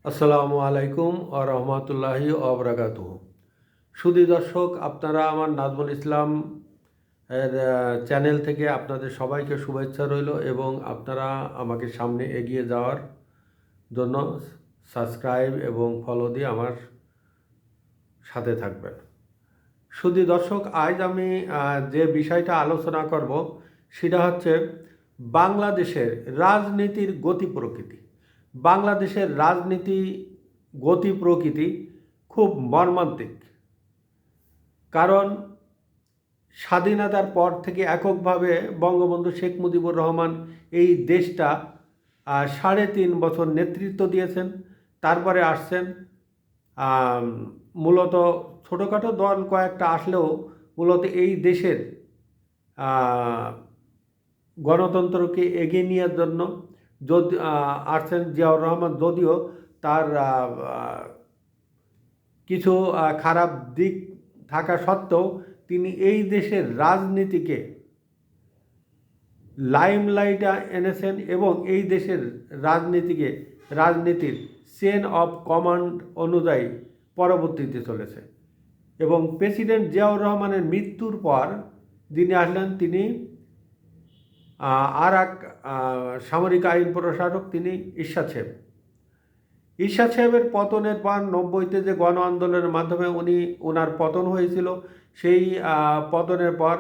আসসালামু আলাইকুম ও রহমতুল্লাহি ওবরাকাতুহু। সুধী দর্শক, আপনারা আমার নাজমুল ইসলাম এর চ্যানেল থেকে আপনাদের সবাইকে শুভেচ্ছা রইল এবং আপনারা আমাকে সামনে এগিয়ে যাওয়ার জন্য সাবস্ক্রাইব এবং ফলো দিয়ে আমার সাথে থাকবেন। সুধী দর্শক, আজ আমি যে বিষয়টা আলোচনা করব সেটা হচ্ছে বাংলাদেশের রাজনীতির গতি প্রকৃতি। বাংলাদেশের রাজনীতি গতি প্রকৃতি খুব মর্মান্তিক। কারণ স্বাধীনতার পর থেকে এককভাবে বঙ্গবন্ধু শেখ মুজিবুর রহমান এই দেশটা 3.5 বছর নেতৃত্ব দিয়েছেন। তারপরে আসছেন মূলত ছোটোখাটো দল কয়েকটা আসলেও মূলত এই দেশের গণতন্ত্রকে এগিয়ে নেওয়ার জন্য যদি আসছেন জিয়াউর রহমান, যদিও তার কিছু খারাপ দিক থাকা সত্ত্বেও তিনি এই দেশের রাজনীতিকে লাইমলাইটে এনেছেন এবং এই দেশের রাজনীতির চেন অফ কমান্ড অনুযায়ী পরবর্তীতে চলেছে। এবং প্রেসিডেন্ট জিয়াউর রহমানের মৃত্যুর পর যিনি আসলেন তিনি আর এক সামরিক আইন প্রশাসক, তিনি ঈরশাদ সাহেবের পতনের পর 90-তে যে গণ আন্দোলনের মাধ্যমে ওনার পতন হয়েছিল, সেই পতনের পর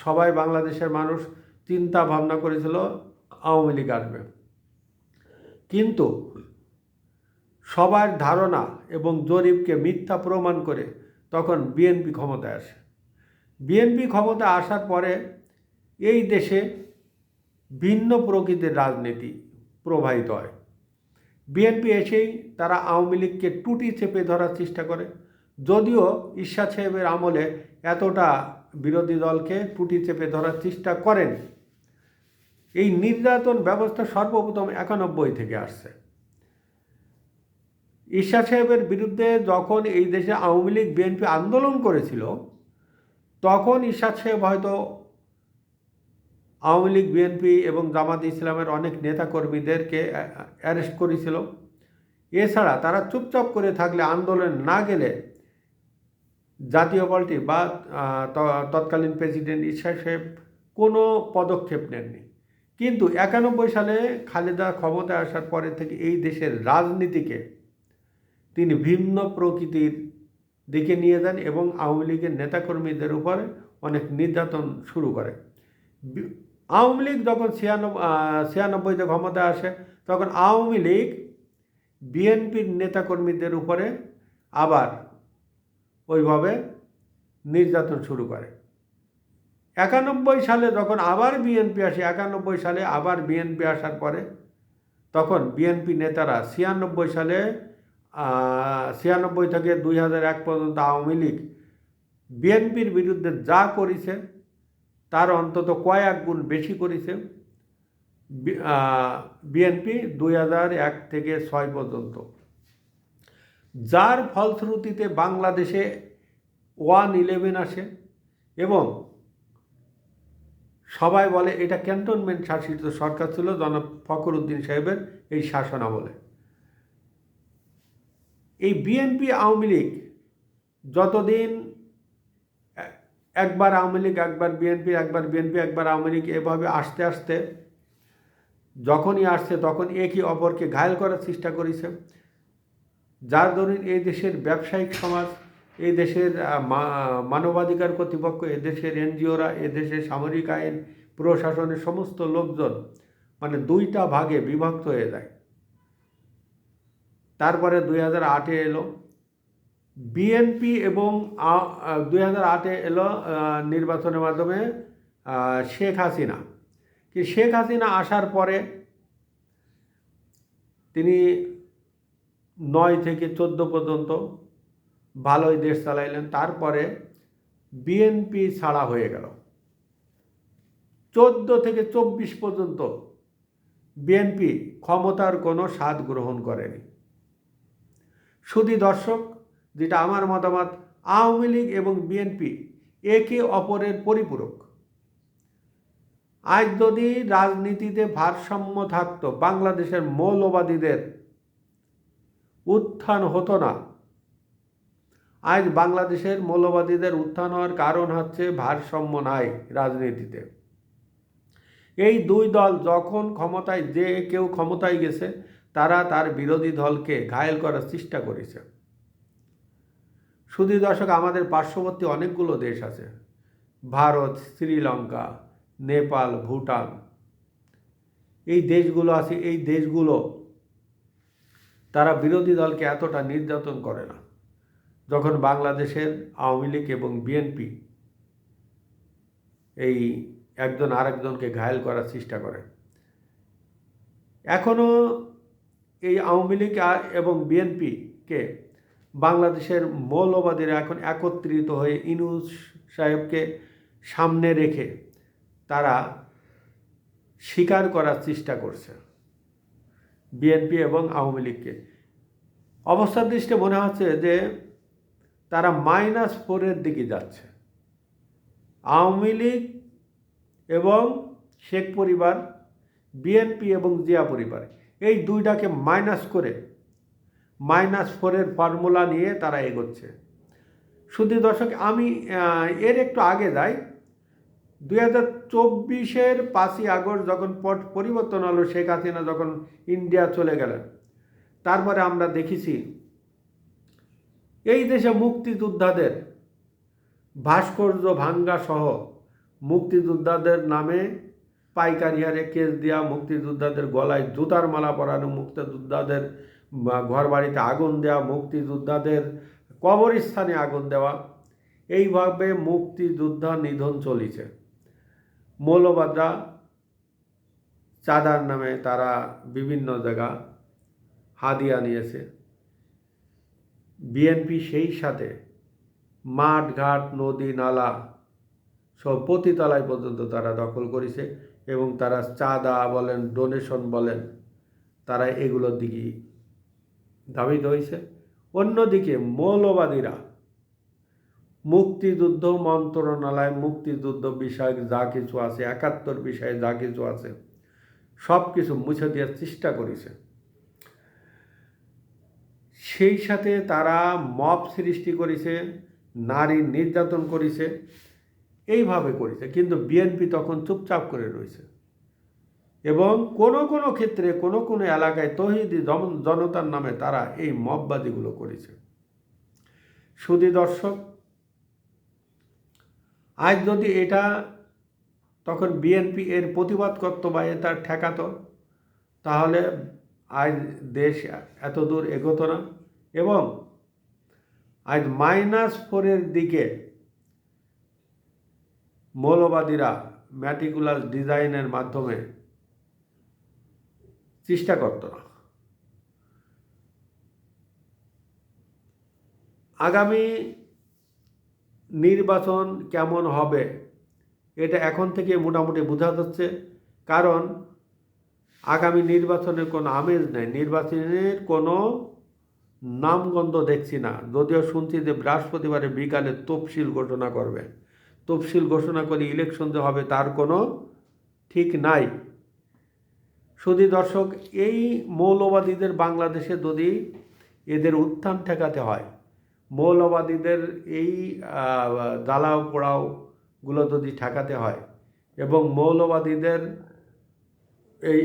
সবাই বাংলাদেশের মানুষ চিন্তা ভাবনা করেছিল আওয়ামী লীগ আসবে। কিন্তু সবার ধারণা এবং জরিপকে মিথ্যা প্রমাণ করে তখন বিএনপি ক্ষমতায় আসে। বিএনপি ক্ষমতায় আসার পরে এই দেশে ভিন্ন প্রকৃতির রাজনীতি প্রবাহিত হয়। বিএনপি এসেই তারা আওয়ামী লীগকে টুটি চেপে ধরার চেষ্টা করে, যদিও ঈরশাদ সাহেবের আমলে এতটা বিরোধী দলকে টুটি চেপে ধরার চেষ্টা করেন। এই নির্যাতন ব্যবস্থা সর্বপ্রথম 91 থেকে আসছে। ঈরশাদ সাহেবের বিরুদ্ধে যখন এই দেশে আওয়ামী লীগ বিএনপি আন্দোলন করেছিল, তখন ঈরশাদ সাহেব হয়তো আওয়ামী লীগ বিএনপি এবং জামাত ইসলামের অনেক নেতাকর্মীদেরকে অ্যারেস্ট করেছিল। এছাড়া তারা চুপচাপ করে থাকলে, আন্দোলন না গেলে জাতীয় পার্টি বা তৎকালীন প্রেসিডেন্ট ঈরশাদ সাহেব কোনো পদক্ষেপ নেননি। কিন্তু 91 সালে খালেদা ক্ষমতায় আসার পরে থেকে এই দেশের রাজনীতিকে তিনি ভিন্ন প্রকৃতির দিকে নিয়ে যান এবং আওয়ামী লীগের নেতাকর্মীদের উপরে অনেক নির্যাতন শুরু করে। আওয়ামী লীগ যখন 96-তে ক্ষমতায় আসে, তখন আওয়ামী লীগ বিএনপির নেতাকর্মীদের উপরে আবার ওইভাবে নির্যাতন শুরু করে। 91 সালে যখন আবার বিএনপি আসে, 91 সালে আবার বিএনপি আসার পরে তখন বিএনপি নেতারা 96 থেকে 2001 পর্যন্ত আওয়ামী লীগ বিএনপির বিরুদ্ধে যা করেছে তার অন্তত কয়েক গুণ বেশি করেছে বিএনপি 2001 থেকে 6 পর্যন্ত, যার ফলশ্রুতিতে বাংলাদেশে 111 আসে এবং সবাই বলে এটা ক্যান্টনমেন্ট শাসিত সরকার ছিল জনাব ফখরুদ্দিন সাহেবের এই শাসন আমলে। এই বিএনপি আওয়ামী লীগ যতদিন একবার আওয়ামী লীগ একবার বিএনপি, একবার বিএনপি একবার আওয়ামী লীগ, এভাবে আস্তে আস্তে যখনই আসছে তখন একে অপরকে ঘায়েল করার চেষ্টা করেছে, যার দরুন এই দেশের ব্যবসায়িক সমাজ, এই দেশের মানবাধিকার কর্তৃপক্ষ, এদেশের এনজিওরা, এদেশের সামরিক আইন প্রশাসনের সমস্ত লোকজন মানে দুইটা ভাগে বিভক্ত হয়ে যায়। তারপরে 2008-এ এলো বিএনপি এবং 2008-এ এলো নির্বাচনের মাধ্যমে শেখ হাসিনা। কি শেখ হাসিনা আসার পরে তিনি 9 থেকে 14 পর্যন্ত ভালোই দেশ চালাইলেন। তারপরে বিএনপি ছাড়া হয়ে গেল। 14 থেকে 24 পর্যন্ত বিএনপি ক্ষমতার কোনো স্বাদ গ্রহণ করেনি। শুধু দর্শক, যেটা আমার মতামত, আওয়ামী লীগ এবং বিএনপি একে অপরের পরিপূরক। আজ যদি রাজনীতিতে ভারসাম্য থাকতো, বাংলাদেশের মৌলবাদীদের উত্থান হতো না। আজ বাংলাদেশের মৌলবাদীদের উত্থান হওয়ার কারণ হচ্ছে ভারসাম্য নাই রাজনীতিতে। এই দুই দল যখন ক্ষমতায়, যে কেউ ক্ষমতায় গেছে, তারা তার বিরোধী দলকে ঘায়েল করার চেষ্টা করেছে। শুধু দর্শক, আমাদের পার্শ্ববর্তী অনেকগুলো দেশ আছে, ভারত, শ্রীলঙ্কা, নেপাল, ভুটান, এই দেশগুলো আছে। এই দেশগুলো তারা বিরোধী দলকে এতটা নির্যাতন করে না যখন বাংলাদেশের আওয়ামী লীগ এবং বিএনপি এই একজন আরেকজনকে ঘায়েল করার চেষ্টা করে। এখনও এই আওয়ামী লীগ এবং বিএনপিকে বাংলাদেশের মৌলবাদীরা এখন একত্রিত হয়ে ইউনূস সাহেবকে সামনে রেখে তারা স্বীকার করার চেষ্টা করছে বিএনপি এবং আওয়ামী লীগকে। অবস্থার দৃষ্টিতে মনে হচ্ছে যে তারা -4-এর দিকে যাচ্ছে। আওয়ামী লীগ এবং শেখ পরিবার, বিএনপি এবং জিয়া পরিবার, এই দুইটাকে মাইনাস করে -4-এর ফর্মুলা নিয়ে তারা এগোচ্ছে। শুধু দর্শক, আমি এর একটু আগে যাই। 2024-এর 5ই আগস্ট যখন পট পরিবর্তন হলো, শেখ হাসিনা যখন ইন্ডিয়া চলে গেলেন, তারপরে আমরা দেখেছি এই দেশে মুক্তিযোদ্ধাদের ভাস্কর্য ভাঙ্গা সহ মুক্তিযোদ্ধাদের নামে পাইকারি হারে কেস দেওয়া, মুক্তিযোদ্ধাদের গলায় জুতার মালা পরানো, মুক্তিযোদ্ধাদের ঘর বাড়িতে আগুন দেওয়া, মুক্তিযোদ্ধাদের কবরস্থানে আগুন দেওয়া, এইভাবে মুক্তিযোদ্ধা নিধন চলেছে। মৌলবাদরা চাঁদার নামে তারা বিভিন্ন জায়গা হাদিয়া নিয়েছে। বিএনপি সেই সাথে মাঠ ঘাট, নদী নালা সব পতিতলায় পর্যন্ত তারা দখল করেছে এবং তারা চাঁদা বলেন, ডোনেশন বলেন, তারা এগুলোর দিকে ধাবিত হয়েছে। অন্যদিকে মৌলবাদীরা মুক্তিযুদ্ধ মন্ত্রণালয়, মুক্তিযুদ্ধ বিষয়ক যা কিছু আছে, 71 বিষয়ে যা কিছু আছে, সব কিছু মুছে দেওয়ার চেষ্টা করেছে। সেই সাথে তারা মব সৃষ্টি করেছে, নারী নির্যাতন করেছে, এইভাবে করেছে। কিন্তু বিএনপি তখন চুপচাপ করে রয়েছে এবং কোনো কোনো ক্ষেত্রে কোনো কোনো এলাকায় তৌহিদি জনতার নামে তারা এই মববাদীগুলো করেছে। শুধু দর্শক, আজ যদি এটা তখন বিএনপি এর প্রতিবাদ করতো বা এটা ঠেকাতো, তাহলে আজ দেশ এত দূর এগোতো না এবং আজ -4-এর দিকে মৌলবাদীরা ম্যাটিকুলাস ডিজাইনের মাধ্যমে চেষ্টা করত না। আগামী নির্বাচন কেমন হবে এটা এখন থেকে মোটামুটি বোঝা যাচ্ছে, কারণ আগামী নির্বাচনের কোনো আমেজ নেই, নির্বাচনের কোনো নামগন্ধ দেখছি না। যদিও শুনছি যে বৃহস্পতিবারে বিকালে তফসিল ঘোষণা করবে, তফসিল ঘোষণা করে ইলেকশন যে হবে তার কোনো ঠিক নাই। শুধু দর্শক, এই মৌলবাদীদের বাংলাদেশে যদি এদের উত্থান ঠেকাতে হয়, মৌলবাদীদের এই জ্বালাও পোড়াওগুলো যদি ঠেকাতে হয় এবং মৌলবাদীদের এই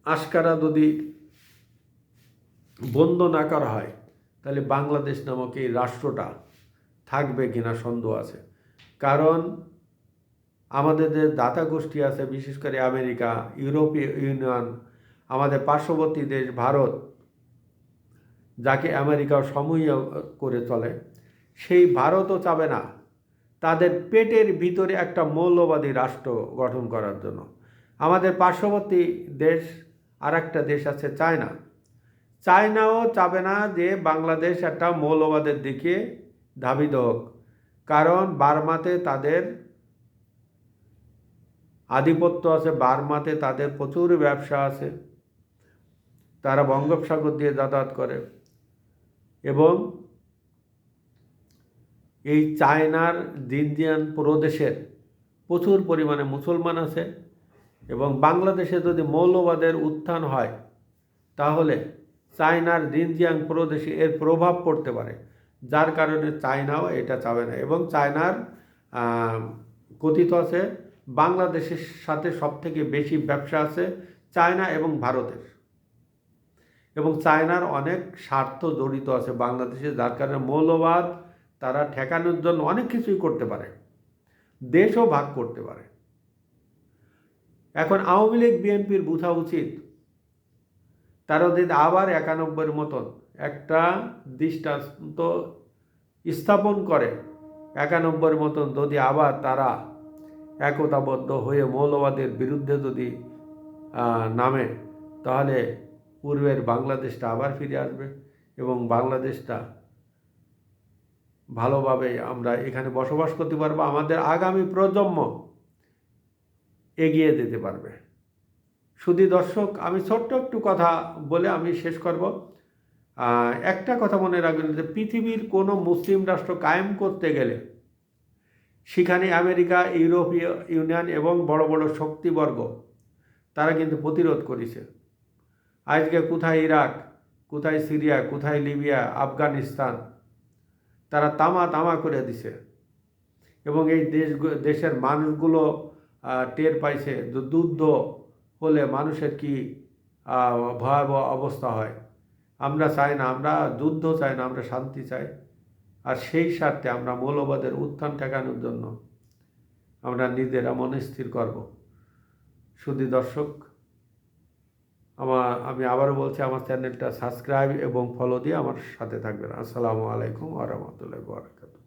আশকারা যদি বন্ধ না করা হয়, তাহলে বাংলাদেশ নামক এই রাষ্ট্রটা থাকবে কিনা সন্দেহ আছে। কারণ আমাদের যে দাতা গোষ্ঠী আছে, বিশেষ করে আমেরিকা, ইউরোপীয় ইউনিয়ন, আমাদের পার্শ্ববর্তী দেশ ভারত, যাকে আমেরিকা সমূহ করে চলে, সেই ভারতও চাবে না তাদের পেটের ভিতরে একটা মৌলবাদী রাষ্ট্র গঠন করার জন্য। আমাদের পার্শ্ববর্তী দেশ আর একটা দেশ আছে চায়না, চায়নাও চাবে না যে বাংলাদেশ একটা মৌলবাদের দিকে ধাবিত হোক। কারণ বার্মাতে তাদের আধিপত্য আছে, বার্মাতে তাদের প্রচুর ব্যবসা আছে, তারা বঙ্গোপসাগর দিয়ে যাতায়াত করে এবং এই চায়নার জিনজিয়াং প্রদেশের প্রচুর পরিমাণে মুসলমান আছে, এবং বাংলাদেশে যদি মৌলবাদের উত্থান হয় তাহলে চায়নার জিনজিয়াং প্রদেশে এর প্রভাব পড়তে পারে, যার কারণে চায়নাও এটা চাবে না। এবং চায়নার কথিত আছে বাংলাদেশের সাথে সবথেকে বেশি ব্যবসা আছে চায়না এবং ভারতের, এবং চায়নার অনেক স্বার্থ জড়িত আছে বাংলাদেশে, যার কারণে মৌলবাদ তারা ঠেকানোর জন্য অনেক কিছুই করতে পারে, দেশও ভাগ করতে পারে। এখন আওয়ামী লীগ বিএনপির বোঝা উচিত তারা যদি আবার 91-র মতন একটা দৃষ্টান্ত স্থাপন করে, 91-র মতন যদি আবার তারা একতাবদ্ধ হয়ে মৌলবাদের বিরুদ্ধে যদি নামে, তাহলে পূর্বের বাংলাদেশটা আবার ফিরে আসবে, এবং বাংলাদেশটা ভালোভাবে আমরা এখানে বসবাস করতে পারবো, আমাদের আগামী প্রজন্ম এগিয়ে যেতে পারবে। শুধু দর্শক, আমি ছোট্ট একটু কথা বলে আমি শেষ করব। একটা কথা মনে রাখবেন যে পৃথিবীর কোনো মুসলিম রাষ্ট্র কায়েম করতে গেলে সেখানে আমেরিকা, ইউরোপীয় ইউনিয়ন এবং বড় বড় শক্তিবর্গ তারা কিন্তু প্রতিরোধ করেছে। আজকে কোথায় ইরাক, কোথায় সিরিয়া, কোথায় লিবিয়া, আফগানিস্তান, তারা তামা করে দিছে, এবং এই দেশের মানুষগুলো টের পাইছে যে যুদ্ধ হলে মানুষের কি ভয়াবহ অবস্থা হয়। আমরা চাই না, আমরা যুদ্ধ চাই না, আমরা শান্তি চাই। আর সেই স্বার্থে আমরা মৌলবাদের উত্থান ঠেকানোর জন্য আমরা নিজেরা মনস্থির করব। শুধু দর্শক, আমি আবারও বলছি, আমার চ্যানেলটা সাবস্ক্রাইব এবং ফলো দিয়ে আমার সাথে থাকবেন। আসসালামু আলাইকুম ওয়া রাহমাতুল্লাহি ওয়া বারাকাতুহু।